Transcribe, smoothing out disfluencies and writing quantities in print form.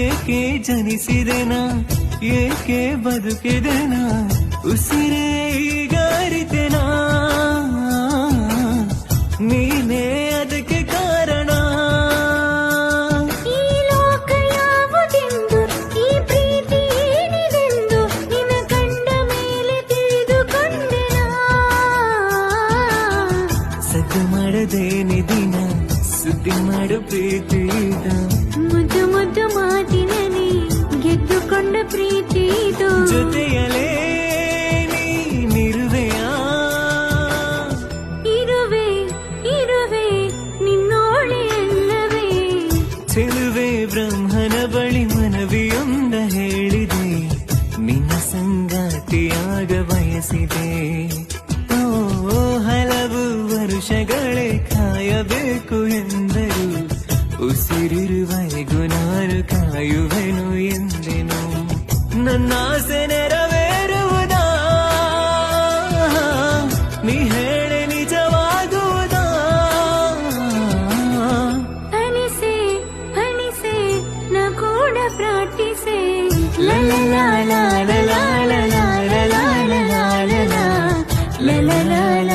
ಏಕೆ ಜನಿಸಿದೆನಾ ಏಕೆ ಬದುಕಿದೆನಾ ಉಸಿರೇ ಈಗ ಅರಿತೆನಾ ನೀನೇ ಅದಕ್ಕೆ ಕಾರಣ ಈ ಲೋಕ ಯಾವುದೆಂದು ಈ ಪ್ರೀತಿ ಏನಿದೆಂದು ನಿನ್ನ ಕಂಡ ಮೇಲೆ ತಿಳಿದುಕೊಂಡೆನಾ ಸದ್ದು ಮಾಡದೇನಿ ದಿನ ಸುದ್ದಿ ಮಾಡು ಪ್ರೀತಿದ ಮುದ್ದು ಮುದ್ದು ಮಾತಿನಲ್ಲಿ ಗೆದ್ದುಕೊಂಡ ಪ್ರೀತಿ ಇದು ಜೊತೆಯಲೇ ನೀನಿರುವೆಯಾ ಇರುವೆ ಇರುವೆ ನಿನ್ನೋಳೆ ಅಲ್ಲವೇ ಚೆಲುವೆ ಬ್ರಹ್ಮನ ಬಳಿ ಮನವಿಯೊಂದ ಹೇಳಿದೆ ನಿನ್ನ ಸಂಗಾತಿಯಾಗ ಬಯಸಿದೆ ಓ ಹಲವು ವರುಷಗಳೇ ಕಾಯಬೇಕು ಎಂದರು ಉಸಿರಿರುವರೆಗೂ ನಾನು ಕಾಯುವೆನು ಎಂದೆನು ನನ್ನ ಆಸೆ ನೆರವೇರುವುದಾ ನೀ ಹೇಳೆ ನಿಜವಾಗುವುದಾ ಅನಿಸೆ ಅನಿಸೆ ನಾ ಕೂಡ ಪ್ರಾರ್ಥಿಸೆ ಲಲಲಾಲ ಲಲಲಾಲ ಲಲಲಾಲ ಲಲಲಾಲ